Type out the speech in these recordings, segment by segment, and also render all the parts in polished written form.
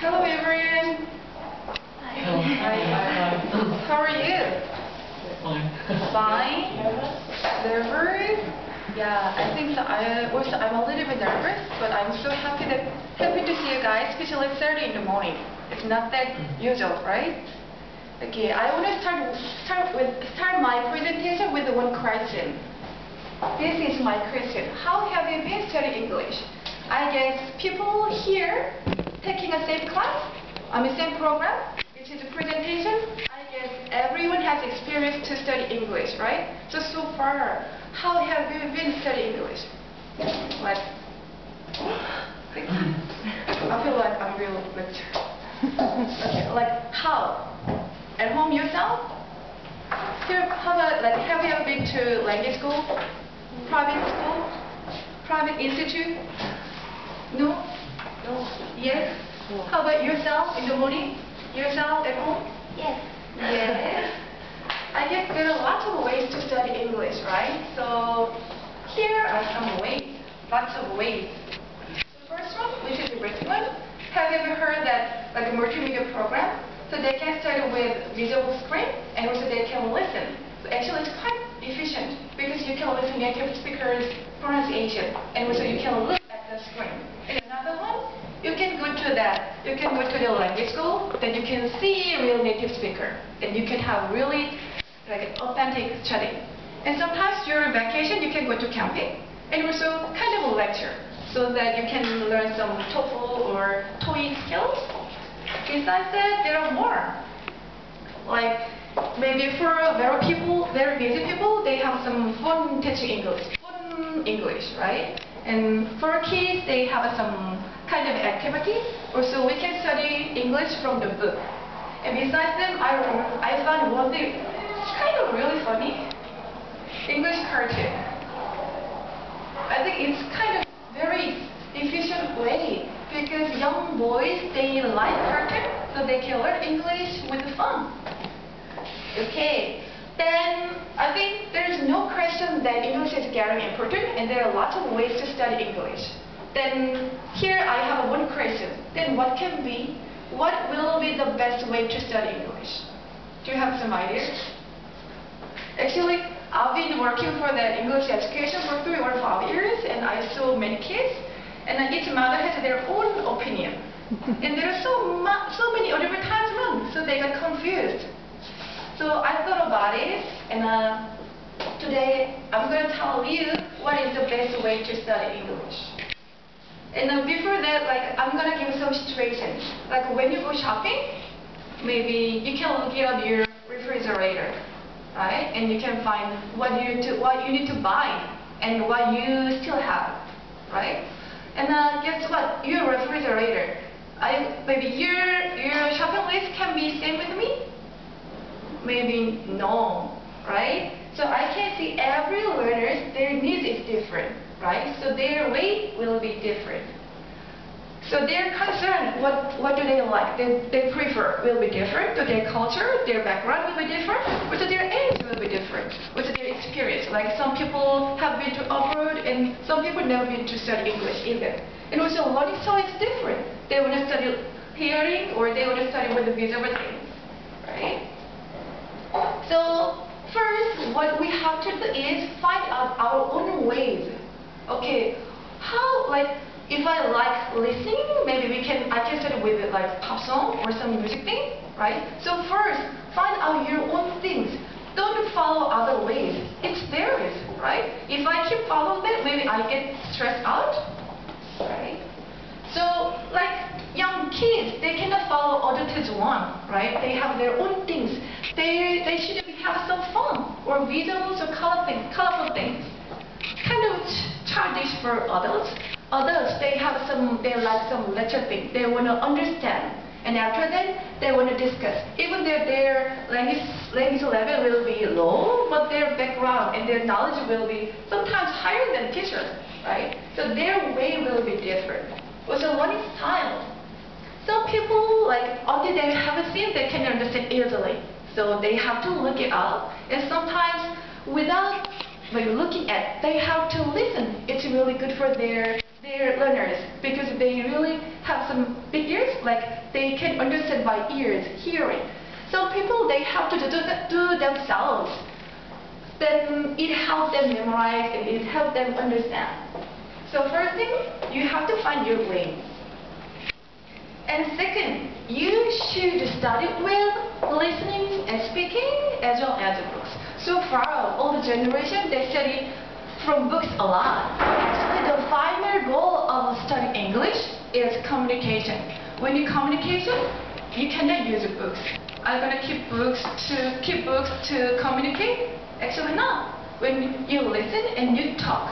Hello everyone. Hi. How are you? Fine. Nervous? Yeah, I think so. I'm a little bit nervous, but I'm so happy to see you guys, especially 30 in the morning. It's not that usual, right? Okay, I want to start my presentation with one question. This is my question. How have you been studying English? I guess people here taking a same class, same program, which is a presentation. I guess everyone has experience to study English, right? So far, how have you been studying English? Like, I feel like I'm real lecture. Okay, like how? At home yourself? How about like have you ever been to language school? Private school? Private institute? No? No. Yes? No. How about yourself in the morning? Yourself at home? Yes. Yes. I guess there are lots of ways to study English, right? So here are some ways, lots of ways. The first one, which is the written one. Have you ever heard that like a multimedia program? So they can study with visible screen and also they can listen. So actually it's quite efficient because you can listen native speakers' pronunciation and also you can look at the screen. And another one, you can go to the language school, then you can see real native speaker and you can have really like authentic study. And sometimes during vacation you can go to camping and also kind of a lecture so that you can learn some TOEFL or TOEIC skills. Besides that, there are more. Like maybe for very busy people, they have some fun teaching English, right? And for kids, they have some kind of activity. Also, we can study English from the book. And besides them, I found one thing kind of really funny. English cartoon. I think it's kind of very efficient way because young boys, they like cartoon, so they can learn English with fun. Okay, then I think there is no question that English is very important and there are lots of ways to study English. Then here I have one question. Then what will be the best way to study English? Do you have some ideas? Actually, I've been working for the English education for 3 or 5 years and I saw many kids and each mother has their own opinion. And there are so many advertisements, so they got confused. So I thought about it and today I'm going to tell you what is the best way to study English. And before that, like I'm going to give some situations. Like when you go shopping, maybe you can look up your refrigerator, right? And you can find what you need to buy and what you still have, right? And guess what? Your refrigerator. Maybe your shopping list can be same with me. Maybe no, right? So I can see every learner, their needs is different, right? So their way will be different. So their concern, what do they like? They prefer will be different. To their culture, their background will be different. Or to their age will be different. Or to their experience. Like some people have been to abroad and some people never been to study English either. And also learning style is different. They want to study hearing or they want to study with the visible things, right? So first, what we have to do is find out our own ways. Okay, how if I like listening, maybe I can study with like pop song or some music thing, right? So first, find out your own things. Don't follow other ways. It's theirs, right? If I keep following that, maybe I get stressed out, right? So like young kids, they cannot follow other kids one, right? They have their own things. They should have some fun or visuals or colorful things. Kind of childish for adults. Adults, they like some lecture thing. They want to understand. And after that, they want to discuss. Even though their language level will be low, but their background and their knowledge will be sometimes higher than teachers, right? So their way will be different. Also, learning style. Some people, like, until they have a scene, they can understand easily. So they have to look it up. And sometimes, without looking at, they have to listen. It's really good for their learners because they really have some big ears, like they can understand by ears, hearing. Some people, they have to do themselves. Then it helps them memorize and it helps them understand. So first thing, you have to find your way. And second, you should study with listening and speaking as well as books. So far, all the generation, they study from books a lot. Actually, the final goal of studying English is communication. When you communication, you cannot use books. Are you gonna keep books to communicate? Actually, not. When you listen and you talk.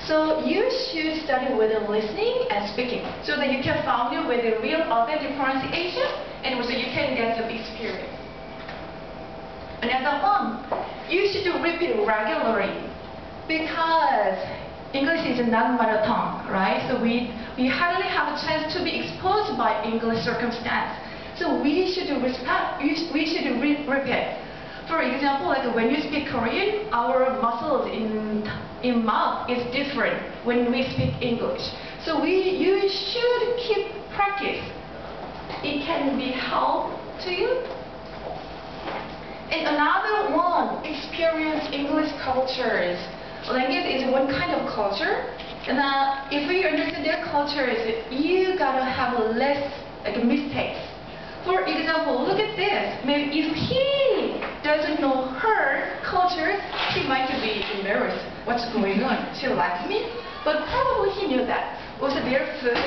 So you should study with listening and speaking so that you can familiar with the real authentic pronunciation and also you can get some experience. Another one, you should repeat regularly because English is not mother tongue, right? So we hardly have a chance to be exposed by English circumstance. So we should repeat. For example, like when you speak Korean, our muscles in mouth is different when we speak English. So you should keep practice. It can be help to you. And another one, experience English cultures. Language is one kind of culture. And if you understand their cultures, you gotta have less mistakes. For example, look at this. Maybe if he doesn't know her culture, he might be embarrassed. What's going on? She likes me? But probably he knew that. Also their food,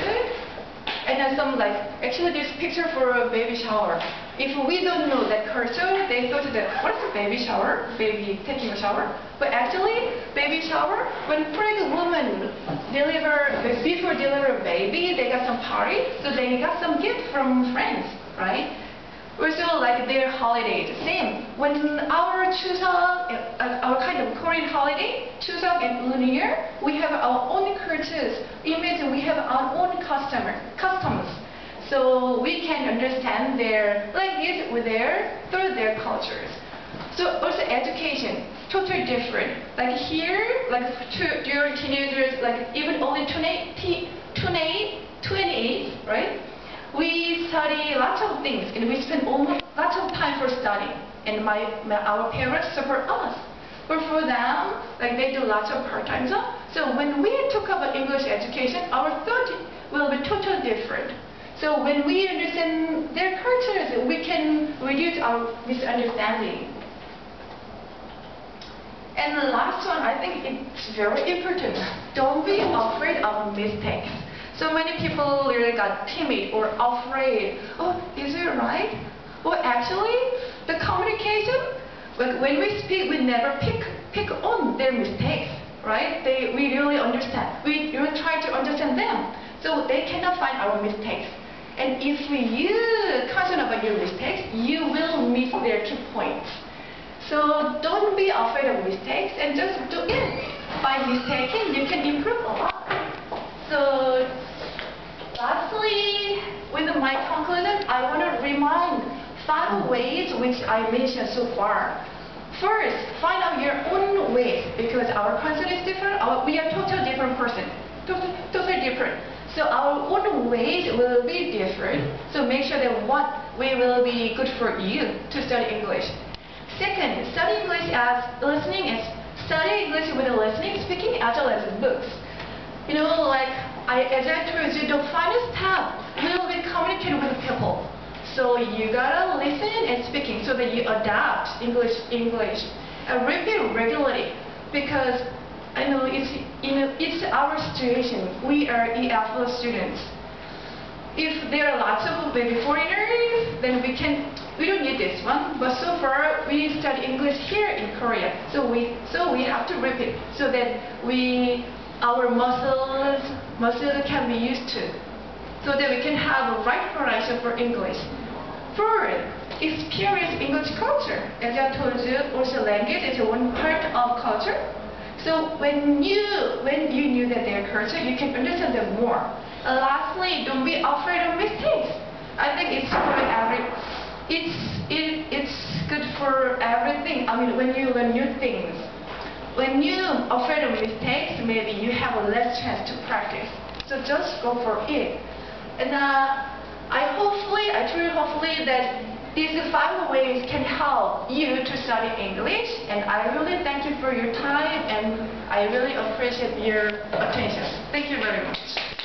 and then some actually this picture for a baby shower. If we don't know that culture, they thought that, what is a baby shower? Baby taking a shower? But actually, baby shower, when pregnant woman before deliver a baby, they got some party, so they got some gift from friends, right? Also, like their holidays, same. When our Chuseok, our kind of Korean holiday, Chuseok and Lunar Year, we have our own cultures. It means we have our own customs. So we can understand their language through their cultures. So also education, totally different. Like here, during teenagers, even only 28, right? We study lots of things and we spend lots of time for studying. And our parents support us. But for them, they do lots of part-time job. So when we talk about English education, our thought will be totally different. So when we understand their cultures, we can reduce our misunderstanding. And the last one, I think it's very important. Don't be afraid of mistakes. So many people really got timid or afraid. Oh, is it right? Well, actually, the communication, when we speak, we never pick on their mistakes, right? We really understand. We really try to understand them. So they cannot find our mistakes. And if you concern about your mistakes, you will miss their key points. So don't be afraid of mistakes and just do it. By mistaking, you can improve a lot. So lastly, with my conclusion, I want to remind 5 ways which I mentioned so far. First, find out your own ways because our person is different. We are totally different person. Totally different. So our own ways will be different. So make sure that what way will be good for you to study English. Second, study English as listening and study English with listening, speaking as well as books. You know, as I told you, the final step will be communicating with people. So you gotta listen and speaking so that you adapt English. And repeat regularly because I know it's our situation. We are EFL students. If there are lots of maybe foreigners, then we don't need this one. But so far we study English here in Korea. So we have to repeat so that our muscles can be used to, so that we can have a right pronunciation for English. Third, experience English culture. As I told you, also language is one part of culture. So when you knew that their culture, you can understand them more. And lastly, don't be afraid of mistakes. I think it's good for everything. I mean, when you learn new things. When you're afraid of mistakes, maybe you have a less chance to practice. So just go for it. And I truly hopefully that these 5 ways can help you to study English. And I really thank you for your time, and I really appreciate your attention. Thank you very much.